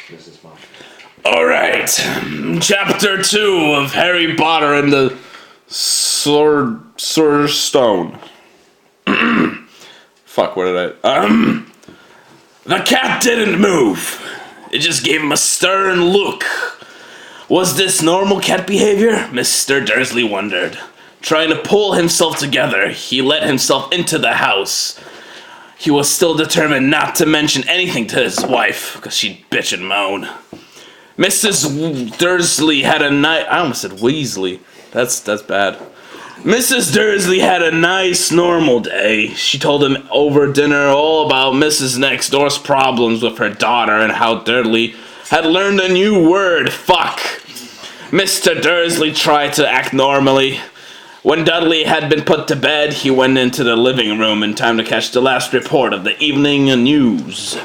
Mrs. Mom. Alright, chapter 2 of Harry Potter and the Sorcerer's Stone. Fuck, what did I... The cat didn't move. It just gave him a stern look. Was this normal cat behavior? Mr. Dursley wondered. Trying to pull himself together, he let himself into the house. He was still determined not to mention anything to his wife, because she'd bitch and moan. Mrs. Dursley had a nice... I almost said Weasley. That's bad. Mrs. Dursley had a nice, normal day. She told him over dinner all about Mrs. Next Door's problems with her daughter and how Dudley had learned a new word, fuck. Mr. Dursley tried to act normally. When Dudley had been put to bed, he went into the living room in time to catch the last report of the evening news.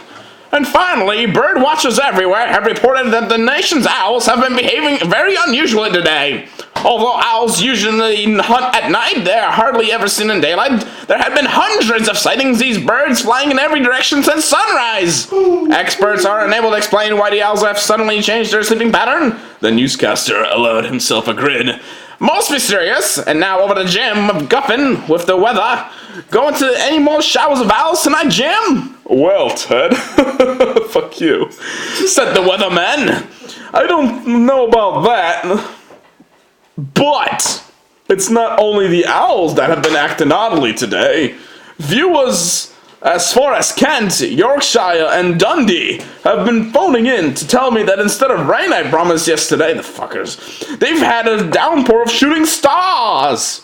And finally, bird watchers everywhere have reported that the nation's owls have been behaving very unusually today. Although owls usually hunt at night, they are hardly ever seen in daylight. There have been hundreds of sightings of these birds flying in every direction since sunrise. Experts are unable to explain why the owls have suddenly changed their sleeping pattern. The newscaster allowed himself a grin. Most mysterious, and now over to Jim Guffin with the weather. Going to any more showers of owls tonight, Jim? Well, Ted, fuck you, said the weatherman. I don't know about that, but it's not only the owls that have been acting oddly today. Viewers as far as Kent, Yorkshire, and Dundee have been phoning in to tell me that instead of rain I promised yesterday, the fuckers, they've had a downpour of shooting stars.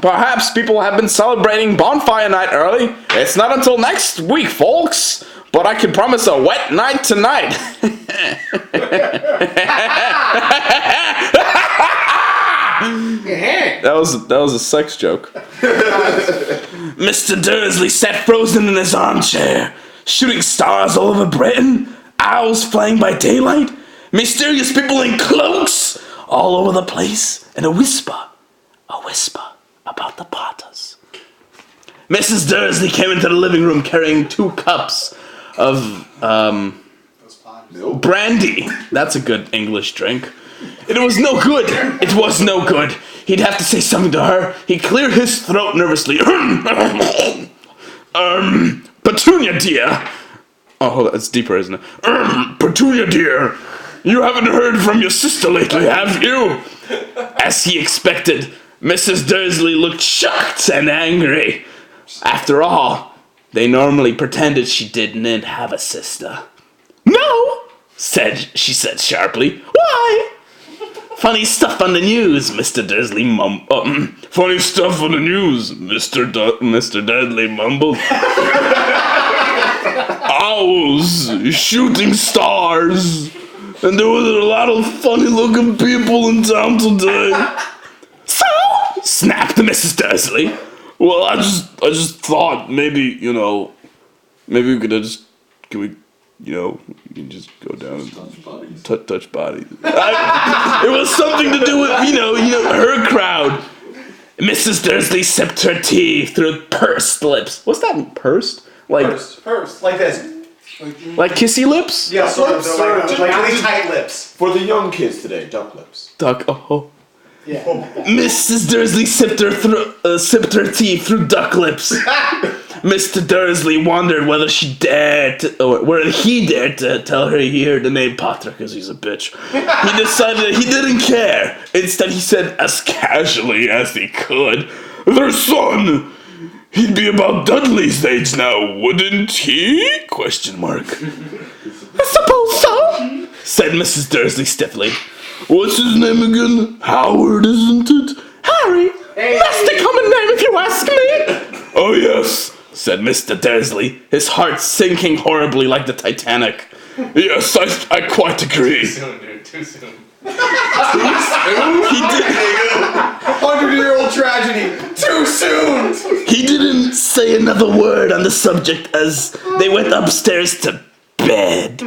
Perhaps people have been celebrating bonfire night early. It's not until next week, folks, but I can promise a wet night tonight. That was a sex joke. Mr. Dursley sat frozen in his armchair. Shooting stars all over Britain, owls flying by daylight, mysterious people in cloaks all over the place, and a whisper about the Potters. Mrs. Dursley came into the living room carrying 2 cups of brandy. That's a good English drink. It was no good. It was no good. He'd have to say something to her. He cleared his throat nervously. Petunia, dear. Oh, hold on. It's deeper, isn't it? Petunia, dear. You haven't heard from your sister lately, have you? As he expected, Mrs. Dursley looked shocked and angry. After all, they normally pretended she didn't have a sister. No, she said sharply. Why? Funny stuff on the news, Mr. Dursley mumbled. Funny stuff on the news, Mr. Dudley mumbled. Owls shooting stars, and there was a lot of funny-looking people in town today. So, snapped Mrs. Dursley. Well, I just thought maybe we could just you can just go down and touch bodies. It was something to do with, her crowd. Mrs. Dursley sipped her tea through pursed lips. What's that, pursed? Pursed, like this. Like kissy lips? Yeah, sort of like really tight lips. For the young kids today, duck lips. Oh. Yeah. Mrs. Dursley sipped her tea through duck lips. Mr. Dursley wondered whether he dared to tell her he heard the name Potter because he's a bitch. He decided that he didn't care. Instead, he said as casually as he could, "Their son! He'd be about Dudley's age now, wouldn't he?" I suppose so, said Mrs. Dursley stiffly. What's his name again? Howard, isn't it? Harry! Hey. That's the common name if you ask me! Oh yes, said Mr. Dursley, his heart sinking horribly like the Titanic. Yes, I quite agree. Too soon, dude. Too soon. He did. 100-year-old tragedy. Too soon. He didn't say another word on the subject as they went upstairs to bed.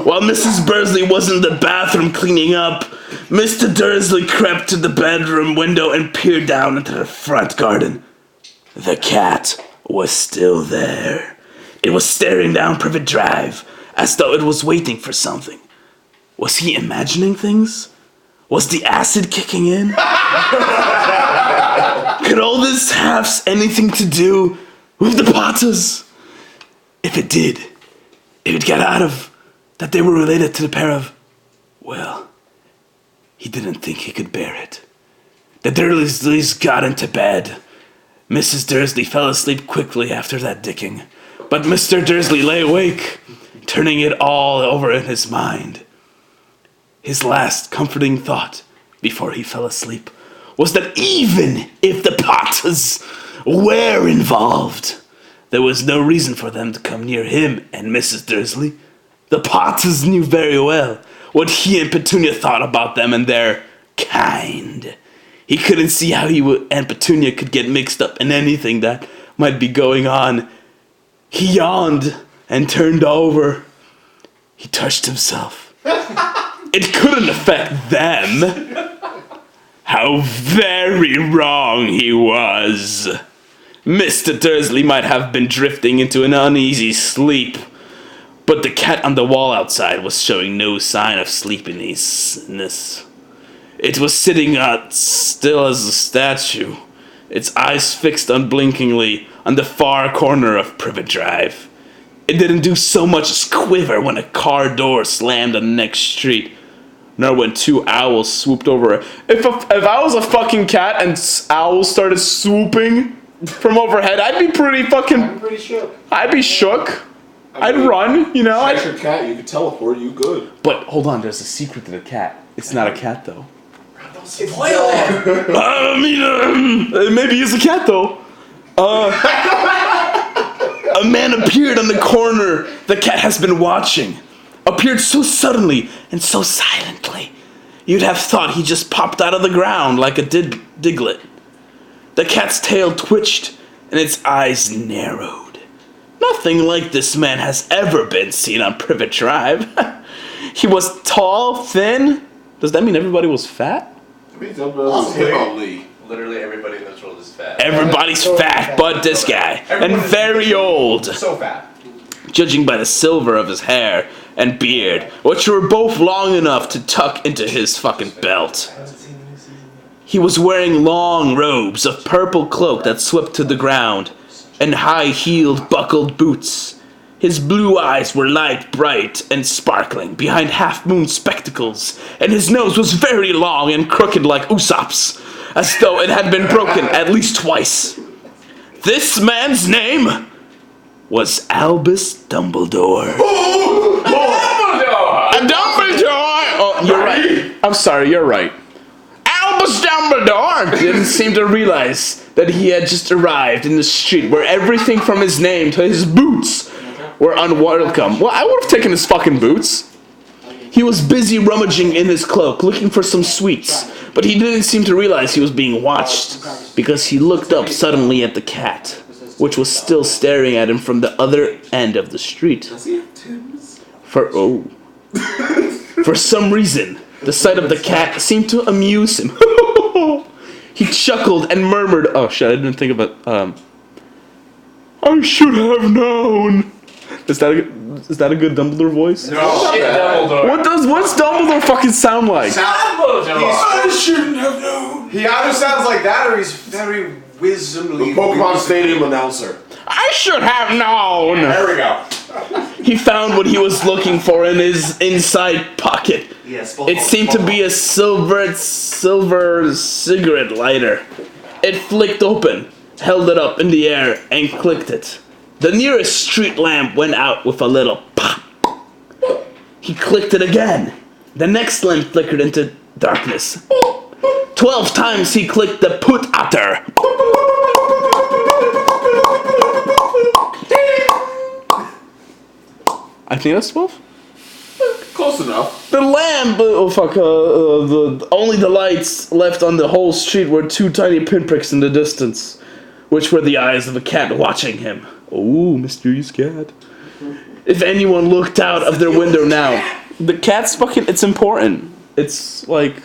While Mrs. Dursley was in the bathroom cleaning up, Mr. Dursley crept to the bedroom window and peered down into the front garden. The cat was still there. It was staring down Privet Drive, as though it was waiting for something. Was he imagining things? Was the acid kicking in? Could all this have anything to do with the Potters? If it did, it would get out of that they were related to the pair of... Well, he didn't think he could bear it. The Dursleys got into bed. Mrs. Dursley fell asleep quickly after that dicking, but Mr. Dursley lay awake, turning it all over in his mind. His last comforting thought before he fell asleep was that even if the Potters were involved, there was no reason for them to come near him and Mrs. Dursley. The Potters knew very well what he and Petunia thought about them and their kind. He couldn't see how he and Petunia could get mixed up in anything that might be going on. He yawned and turned over. He touched himself. It couldn't affect them. How very wrong he was. Mr. Dursley might have been drifting into an uneasy sleep, but the cat on the wall outside was showing no sign of sleepiness. It was sitting still as a statue, its eyes fixed unblinkingly on the far corner of Privet Drive. It didn't do so much as quiver when a car door slammed on the next street, nor when two owls swooped over it. If I was a fucking cat and owls started swooping from overhead, I'd be pretty shook. I'd be shook. I'd run, you know. That's your cat. You could teleport. You good. But hold on, there's a secret to the cat. It's not a cat though. Maybe he's a cat though. A man appeared on the corner the cat has been watching. Appeared so suddenly and so silently. You'd have thought he just popped out of the ground like a Diglett. The cat's tail twitched and its eyes narrowed. Nothing like this man has ever been seen on Privet Drive. He was tall, thin. Does that mean everybody was fat? Literally everybody in this world is fat. Everybody's fat, but this guy. And very old. So fat. Judging by the silver of his hair and beard, which were both long enough to tuck into his fucking belt. He was wearing long robes of purple cloak that swept to the ground, and high-heeled buckled boots. His blue eyes were light, bright, and sparkling behind half-moon spectacles, and his nose was very long and crooked like Usopp's, as though it had been broken at least twice. This man's name was Albus Dumbledore. Dumbledore! Oh, you're right. I'm sorry, you're right. Albus Dumbledore didn't seem to realize that he had just arrived in the street where everything from his name to his boots were unwelcome. Well, I would have taken his fucking boots. He was busy rummaging in his cloak, looking for some sweets, but he didn't seem to realize he was being watched, because he looked up suddenly at the cat, which was still staring at him from the other end of the street. For some reason, the sight of the cat seemed to amuse him. He chuckled and murmured, oh shit, I didn't think about, I should have known. Is that a good Dumbledore voice? No, shit, Dumbledore. What's Dumbledore fucking sound like? I shouldn't have known. He either sounds like that or he's very wisdomly. The Pokemon Stadium announcer. I should have known. There we go. He found what he was looking for in his inside pocket. It seemed to be a silver cigarette lighter. It flicked open, held it up in the air, and clicked it. The nearest street lamp went out with a little pop. He clicked it again. The next lamp flickered into darkness. 12 times he clicked the put-outer. I think that's 12. Close enough. The lamp, only the lights left on the whole street were two tiny pinpricks in the distance, which were the eyes of a cat watching him. Oh, mysterious cat. If anyone looked out of their window now, the cat's fucking, it's important. It's like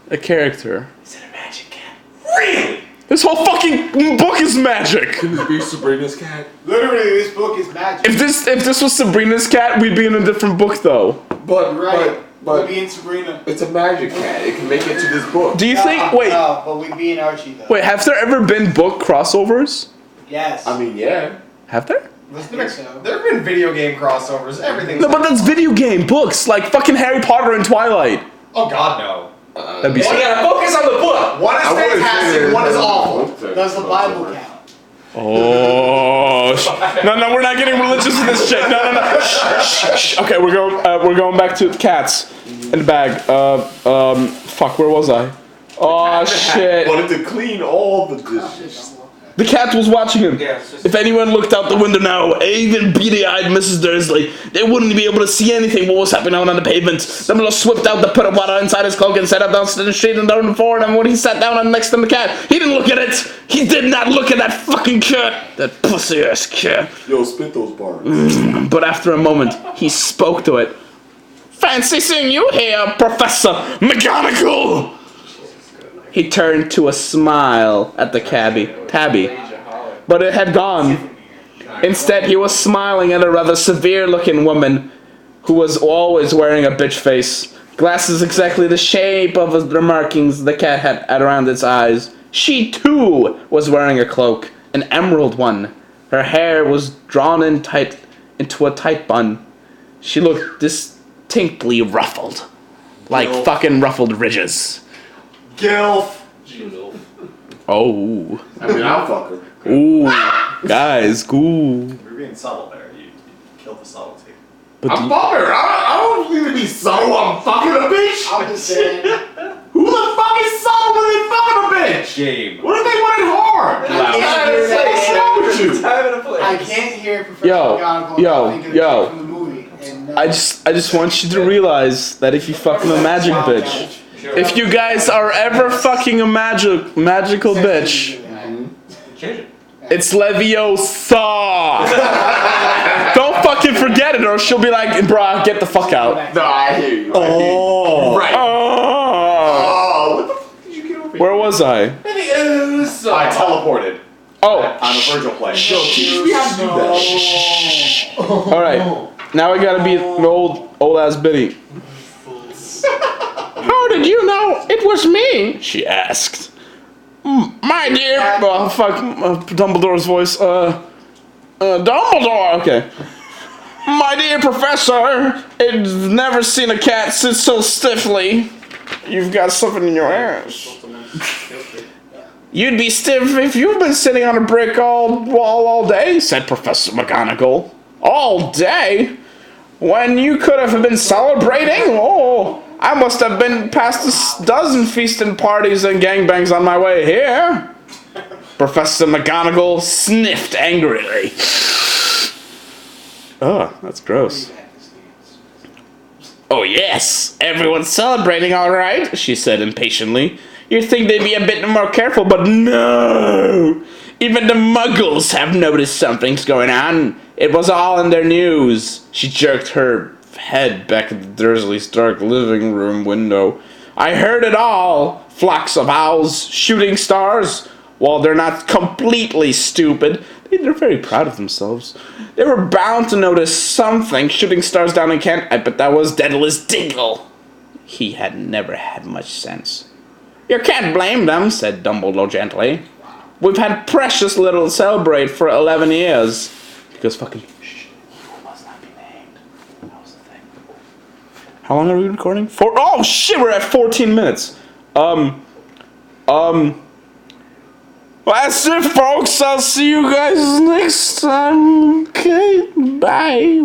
a character. Is it a magic cat? Really? This whole fucking book is magic. Could this be Sabrina's cat? Literally, this book is magic. If this was Sabrina's cat, we'd be in a different book though. But Right. but We'd be in Sabrina. it's a magic cat. It can make it to this book. Do you think? Wait, No, but we'd be in Archie though. wait. Have there ever been book crossovers? Yes. I mean, yeah. Have there? I think so. There have been video game crossovers. Everything's. No, but that's video game books, like fucking Harry Potter and Twilight. Oh God, no. That'd be You sick. gotta focus on the book. One is I wouldn't say fantastic. there's One is no awful. book Does the Bible crossover. count? Oh, no, we're not getting religious in this shit. No. Shh. Okay, we're going back to cats in the bag. Fuck, where was I? Oh shit. Wanted to clean all the dishes. The cat was watching him. Yeah, it's just- If anyone looked out the window now, even beady-eyed Mrs. Dursley, they wouldn't be able to see anything what was happening out on the pavement. Dumbledore swept out the put of water inside his cloak and sat up down to the street and down the floor. And when he sat down on next to the cat, he didn't look at it. He did not look at that fucking cat. That pussy-ass cat. Yo, spit those bars. But after a moment, he spoke to it. Fancy seeing you here, Professor McGonagall! He turned to a smile at the tabby, but it had gone. Instead, he was smiling at a rather severe-looking woman who was always wearing a bitch face. Glasses exactly the shape of the markings the cat had around its eyes. She, too, was wearing a cloak, an emerald one. Her hair was drawn in tight into a tight bun. She looked distinctly ruffled, like fucking ruffled ridges. Gilf. Oh, I mean, I'll fuck her. ooh, guys, cool. You're being subtle there. You killed the subtlety. But I'm fucking her. I don't need to be subtle. I'm fucking a bitch. I'm just saying. Who the fuck is subtle when they fucking a bitch? Game. What if they want it hard? I can't hear What's that. wrong with you? Time and a place. I can't hear Professor Yo, McGonagall yo, think of the yo. kid from the movie. And, I just want you to realize that if you fucking a magic bitch, if you guys are ever fucking a magical bitch, Change it. it's Leviosa. Don't fucking forget it, or she'll be like, "Bruh, get the fuck out." No, I hear you. Oh, Right. oh. Oh, what the fuck did you get over Where was I? I teleported Oh, on a Virgil play. Yo, teach me how to do that. all right. Now I gotta be an old ass Biddy. How did you know it was me? She asked. My dear, Dumbledore's voice. Dumbledore. Okay. My dear Professor, I've never seen a cat sit so stiffly. You've got something in your ass. You'd be stiff if you've been sitting on a brick all day, said Professor McGonagall. All day? When you could have been celebrating? Oh, I must have been past a dozen feasting parties and gangbangs on my way here. Professor McGonagall sniffed angrily. Oh, that's gross. Oh yes, everyone's celebrating all right, she said impatiently. You'd think they'd be a bit more careful, but no! Even the muggles have noticed something's going on. It was all in their news. She jerked her head back at the Dursleys' dark living room window. I heard it all. Flocks of owls, shooting stars. While they're not completely stupid, they're very proud of themselves. They were bound to notice something. Shooting stars down in Kent, I bet that was Daedalus Dingle. He had never had much sense. You can't blame them, said Dumbledore gently. We've had precious little to celebrate for 11 years. Because fucking... Shh. You must not be named. That was the thing. How long are we recording? Oh shit, we're at 14 minutes. That's it, folks. I'll see you guys next time. Okay, bye.